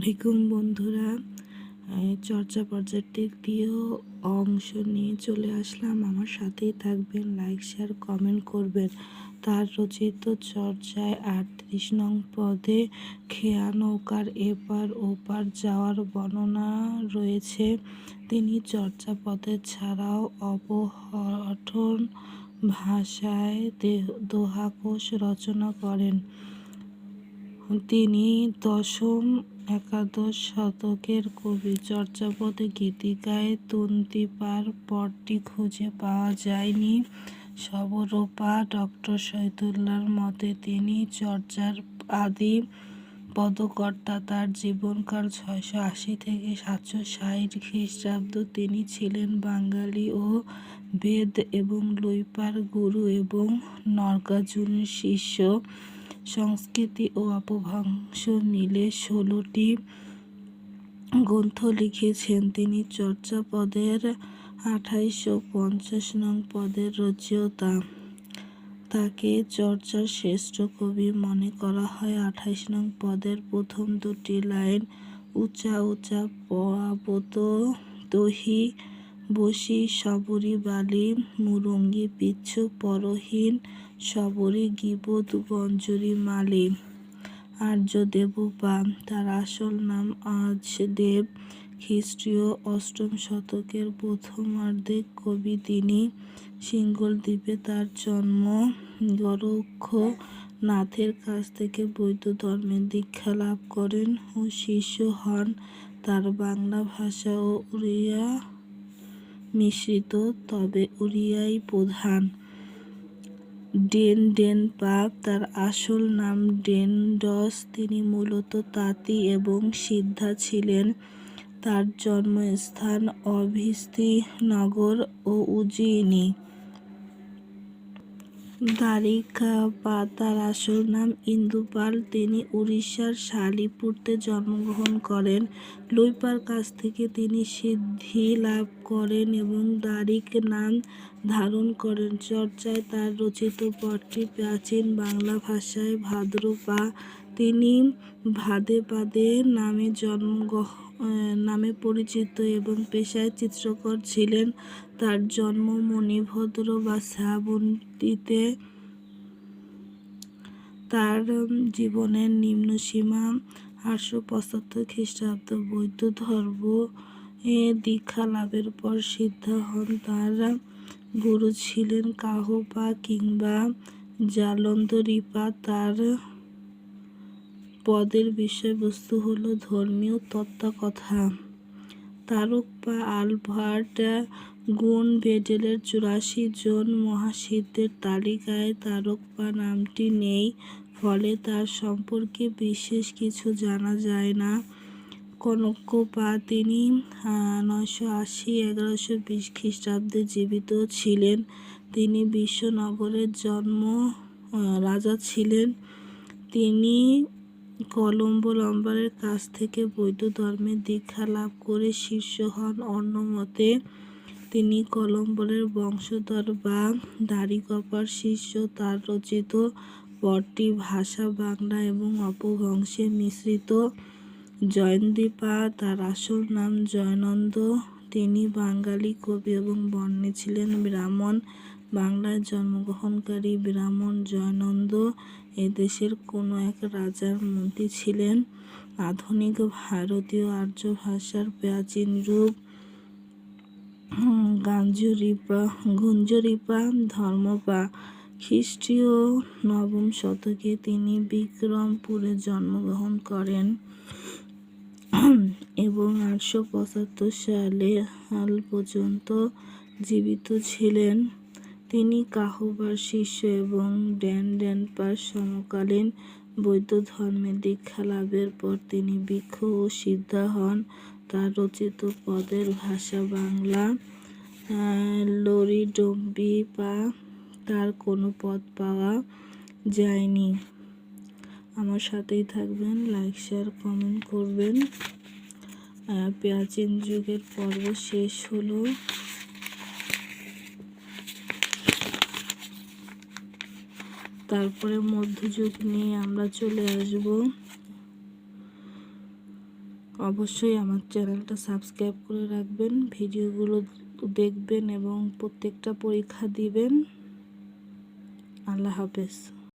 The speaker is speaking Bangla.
আলাইকুম বন্ধুরা, চর্চা পর্যায়ের তৃতীয় অংশ নিয়ে চলে আসলাম। আমার সাথেই থাকবেন, লাইক শেয়ার কমেন্ট করবেন। তার রচিত চর্চায় 38 নং পদে খেয়া নৌকার এপার ওপার যাওয়ার বর্ণনা রয়েছে। তিনি চর্চা পদে ছাড়াও অবহটন ভাষায় দোহাকোষ রচনা করেন। তিনি একাদশ শতকের কবি। চর্যাপদে গীতিকায় তন্ত্রীপার পদটি খুঁজে পাওয়া যায়নি। সবরূপা ডক্টর শহীদুল্লাহর মতে তিনি চর্যার আদি পদকর্তা। তার জীবনকাল 680 থেকে 760 খ্রিস্টাব্দ। তিনি ছিলেন বাঙালি ও বেদ এবং লুইপার গুরু এবং নাগার্জুনের শিষ্য। সংস্কৃতি ও অপভ্রংশ মিলে 16টি গ্রন্থ লিখেছেন। তিনি চর্যাপদের 2850 নং পদের রচয়িতা। তাকে চর্যার শ্রেষ্ঠ কবি মনে করা হয়। 28 নং পদের প্রথম দুটি লাইন উঁচা উঁচা পাবত দহি বসি সবরি বালি মুরঙ্গি পিচ্ছু পরহীন সবরি গিবত গঞ্জরি মালি। আর্য দেবপা, তার আসল নাম আজদেব। খ্রিস্টীয় 8ম শতকের প্রথমার্ধে কবি তিনি। সিংহল দ্বীপে তার জন্ম। গোরক্ষনাথের কাছ থেকে বৌদ্ধ ধর্মের দীক্ষা লাভ করেন ও শিষ্য হন। তার বাংলা ভাষা ও উড়িয়া মিশ্রিত, তবে উড়িয়াই প্রধান। ডেন-ডেন-পা, তার আসল নাম ডেন-ডস। তিনি মূলত তাঁতি এবং সিদ্ধা ছিলেন। তার জন্মস্থান অভিস্তিনগর ও উজ্জয়িনী। দ্বারিকা-পা, তার আসল নাম ইন্দুপাল। তিনি উড়িষ্যার শালিপুরতে জন্মগ্রহণ করেন। লুইপার কাছ থেকে তিনি সিদ্ধি লাভ করেন এবং দ্বারিক নাম ধারণ করেন। চর্যায় তার রচিত পদটি প্রাচীন বাংলা ভাষায় ভাদ্রপা। তিনি ভাদেপাদে নামে পরিচিত এবং পেশায় চিত্রকর ছিলেন। তার জন্ম মণিভদ্র বা শ্রাবন্তীতে। তার জীবনের নিম্নসীমা 875 খ্রিস্টাব্দ। বৌদ্ধ ধর্মে দীক্ষা লাভের পর সিদ্ধা হন। তার গুরু ছিলেন কাহপা কিংবা জালন্ধরিপা। তার পদের বিষয়বস্তু হল ধর্মীয় তত্ত্বকথা। তারকপা, আলবার্ট গুনবেডেলের 84 জন মহাসিদ্ধের তালিকায় তারকপা নামটি নেই, ফলে তার সম্পর্কে বিশেষ কিছু জানা যায় না। কনকপা, তিনি 980-1120 খ্রিস্টাব্দে জীবিত ছিলেন। তিনি বিশ্বনগরের রাজা ছিলেন। তিনি কলম্বলম্বরের কাছ থেকে বৌদ্ধ ধর্মের দীক্ষা লাভ করে শিষ্য হন। অন্য মতে তিনি কলম্বরের বংশধর বা দ্বারিকপার শিষ্য। তার রচিত পদটি ভাষা বাংলা এবং অপভ্রংশে মিশ্রিত। জয়ন্তীপা, তার আসল নাম জয়নন্দ। তিনি বাঙালি কবি এবং বর্ণে ছিলেন ব্রাহ্মণ। বাংলায় জন্মগ্রহণকারী ব্রাহ্মণ জয়নন্দ এদেশের কোনো এক রাজার মন্ত্রী ছিলেন। আধুনিক ভারতীয় আর্য ভাষার প্রাচীন রূপ গুঞ্জরিপা ধর্মপা। খ্রিস্টীয় 9ম শতকে তিনি বিক্রমপুরে জন্মগ্রহণ করেন এবং 875 সাল পর্যন্ত জীবিত ছিলেন। তিনি কাহপার শিষ্য এবং ডেন-ডেন-পার সমকালীন। বৌদ্ধ ধর্মে দীক্ষা লাভের পর তিনি ভিক্ষু ও সিদ্ধা হন। তার রচিত পদের ভাষা বাংলা। লরিডম্বি-পা, তার কোনো পদ পাওয়া যায়নি। আমার সাথেই থাকবেন, লাইক শেয়ার কমেন্ট করবেন। প্রাচীন যুগের পর্ব শেষ হলো। তারপরে মধ্যযুগ নিয়ে আমরা চলে আসব। অবশ্যই আমার চ্যানেলটা সাবস্ক্রাইব করে রাখবেন, ভিডিওগুলো দেখবেন এবং প্রত্যেকটা পরীক্ষা দিবেন। আল্লাহ হাফেজ।